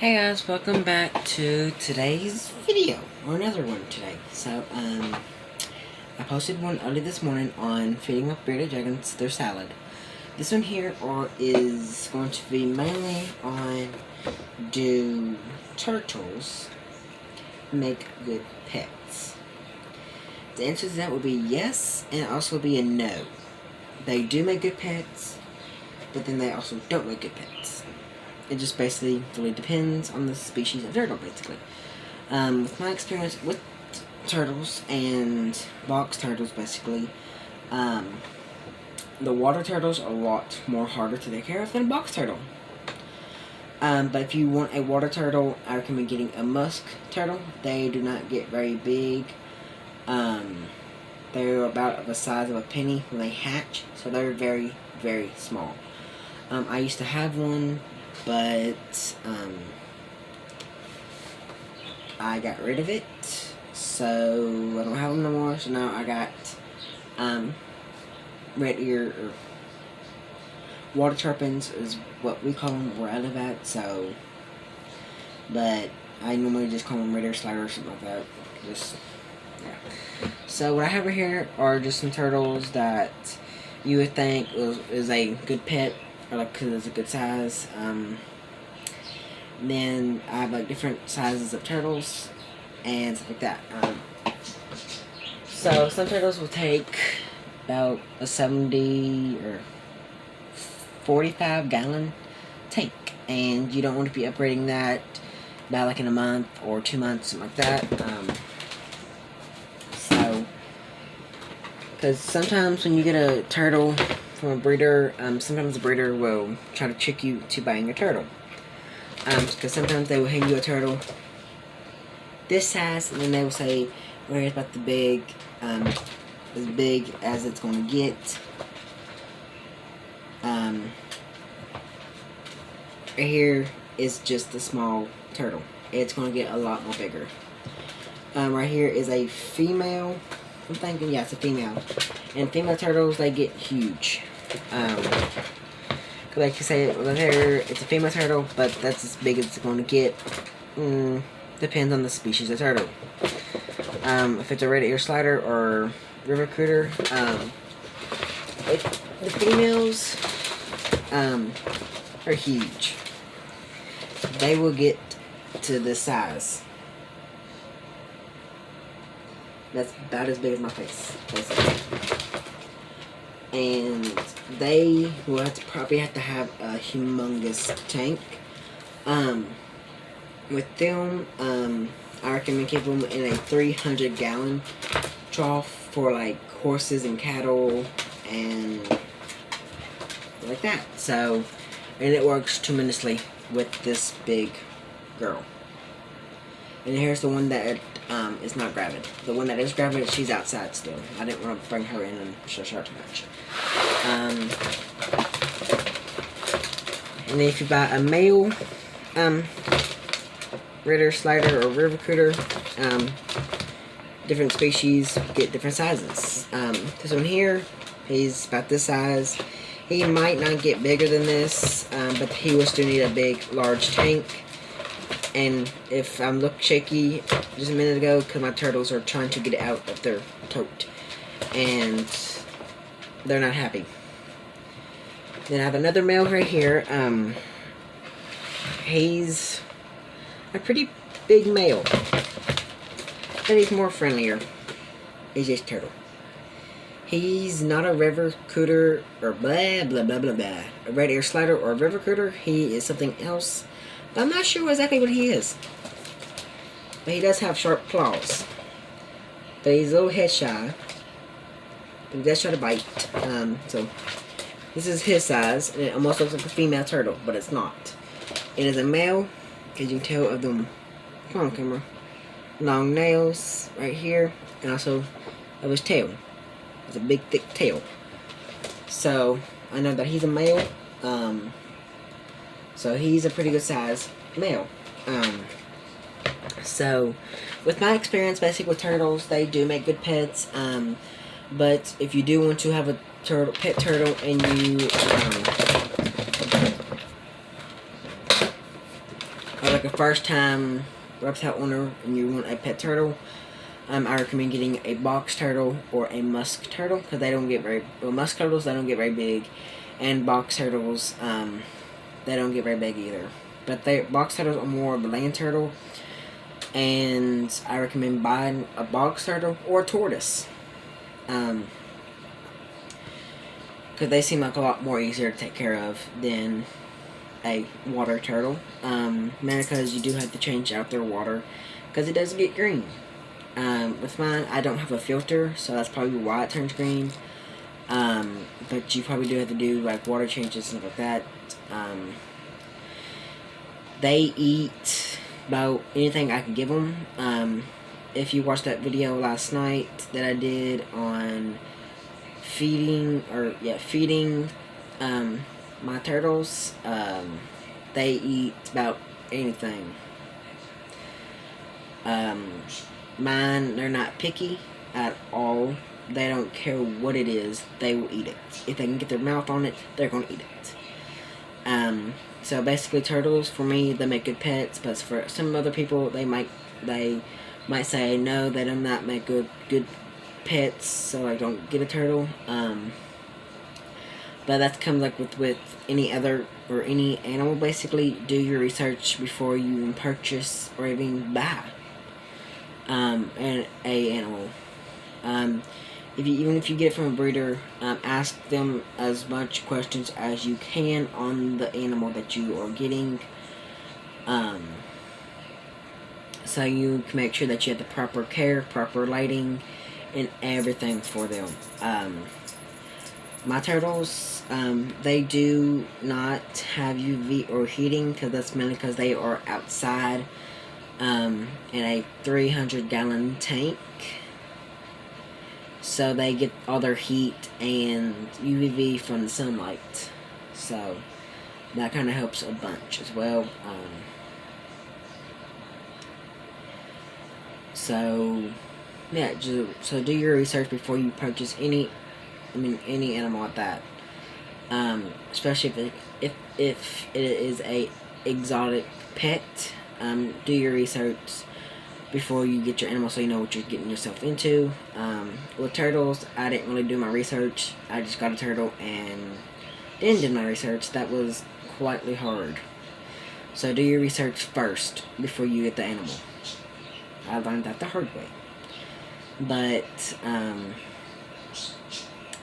Hey guys, welcome back to today's video, or another one today. So, I posted one early this morning on feeding up bearded dragons their salad. This one here is going to be mainly on do turtles make good pets? The answer to that would be yes, and also be a no. They do make good pets, but then they also don't make good pets. It just basically really depends on the species of turtle, basically. With my experience with turtles and box turtles, basically, the water turtles are a lot more harder to take care of than a box turtle. But if you want a water turtle, I recommend getting a musk turtle. They do not get very big. They're about the size of a penny when they hatch, so they're very, very small. I used to have one, but I got rid of it, so I don't have them no more. So now I got red ear or water turpins is what we call them where I live at. So, but I normally just call them red ear slider or something like that. Just yeah. So what I have right here are just some turtles that you would think is a good pet, or like because it's a good size. Then I have like different sizes of turtles and stuff like that. So some turtles will take about a 70 or 45-gallon tank, and you don't want to be upgrading that about like in a month or 2 months, something like that. So, because sometimes when you get a turtle from a breeder, sometimes the breeder will try to trick you to buying a turtle. Because sometimes they will hand you a turtle this size, and then they will say, well, here's about the big, as big as it's going to get. Right here is just a small turtle. It's going to get a lot more bigger. Right here is a female. I'm thinking, yeah, it's a female. And female turtles, they get huge. Like you say, there it's a female turtle, but that's as big as it's going to get. Depends on the species of turtle. If it's a red ear slider or river cooter, the females are huge. They will get to this size. That's about as big as my face, basically. And they will probably have to have a humongous tank. With them, I recommend keeping them in a 300-gallon trough for like horses and cattle and like that. So, and it works tremendously with this big girl. And here's the one that is not gravid. The one that is gravid, she's outside still. I didn't want to bring her in and show her too much. And then if you buy a male Ritter, Slider, or River Cooter, different species get different sizes. This one here, he's about this size. He might not get bigger than this, but he will still need a big, large tank. And if I'm looking shaky just a minute ago, because my turtles are trying to get out of their tote, and they're not happy. Then I have another male right here. He's a pretty big male, but he's more friendlier. He's just a turtle. He's not a river cooter or blah blah blah blah blah. A red ear slider or a river cooter. He is something else. But I'm not sure exactly what he is. But he does have sharp claws. But he's a little head shy. But he does try to bite. So this is his size, and it almost looks like a female turtle, but it's not. It is a male, as you can tell of them. Come on, camera. Long nails right here, and also of his tail. It's a big, thick tail. So I know that he's a male. So he's a pretty good size male. So with my experience basically with turtles, they do make good pets. But if you do want to have a pet turtle and you or like a first time reptile owner and you want a pet turtle, I recommend getting a box turtle or a musk turtle, because they don't get very, well, musk turtles, they don't get very big, and box turtles, they don't get very big either. But box turtles are more of a land turtle, and I recommend buying a box turtle or a tortoise, because they seem like a lot more easier to take care of than a water turtle, mainly because you do have to change out their water, because it does get green. With mine, I don't have a filter, so that's probably why it turns green. But you probably do have to do like water changes and stuff like that. They eat about anything I can give them. If you watched that video last night that I did on feeding my turtles, they eat about anything. Mine, they're not picky at all. They don't care what it is, they will eat it. If they can get their mouth on it, they're going to eat it. So basically, turtles, for me, they make good pets, but for some other people, they might say, no, they do not make good pets, so I don't get a turtle. But that comes like with any other, or any animal, basically. Do your research before you even purchase or even buy an animal. Even if you get it from a breeder, ask them as much questions as you can on the animal that you are getting, so you can make sure that you have the proper care, proper lighting, and everything for them. My turtles, they do not have UV or heating, because that's mainly because they are outside in a 300-gallon tank. So they get all their heat and UVB from the sunlight. So that kind of helps a bunch as well. So yeah, so do your research before you purchase any animal like that. Especially if it is a exotic pet. Do your research before you get your animal, so you know what you're getting yourself into. With turtles, I didn't really do my research. I just got a turtle and didn't do my research. That was quite hard. So do your research first before you get the animal. I learned that the hard way. But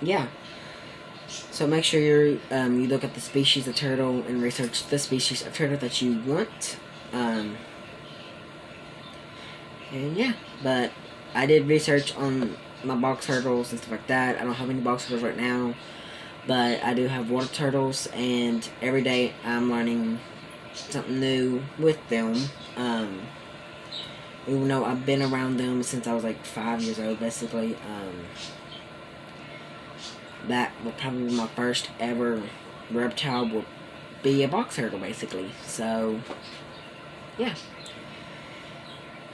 yeah. So make sure you look at the species of turtle and research the species of turtle that you want. And yeah, but I did research on my box turtles and stuff like that. I don't have any box turtles right now, but I do have water turtles, and every day I'm learning something new with them. Even though I've been around them since I was like 5 years old, basically. That will probably be my first ever reptile, will be a box turtle, basically. So yeah.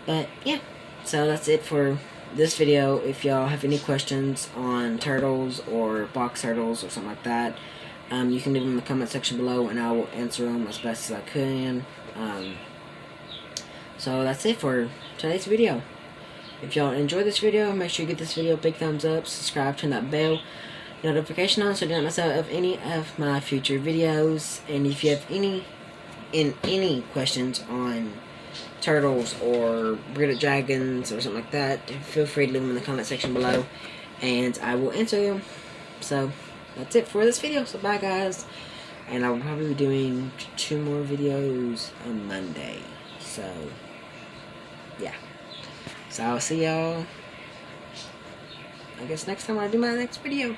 But yeah, so that's it for this video. If y'all have any questions on turtles or box turtles or something like that, you can leave them in the comment section below, and I will answer them as best as I can. So that's it for today's video. If y'all enjoyed this video, make sure you give this video a big thumbs up, subscribe, turn that bell notification on so you don't miss out of any of my future videos. And if you have any questions on turtles or bearded dragons or something like that, feel free to leave them in the comment section below, and I will answer them. So that's it for this video. So bye guys, and I will probably be doing 2 more videos on Monday. So yeah, so I'll see y'all, I guess, next time when I do my next video.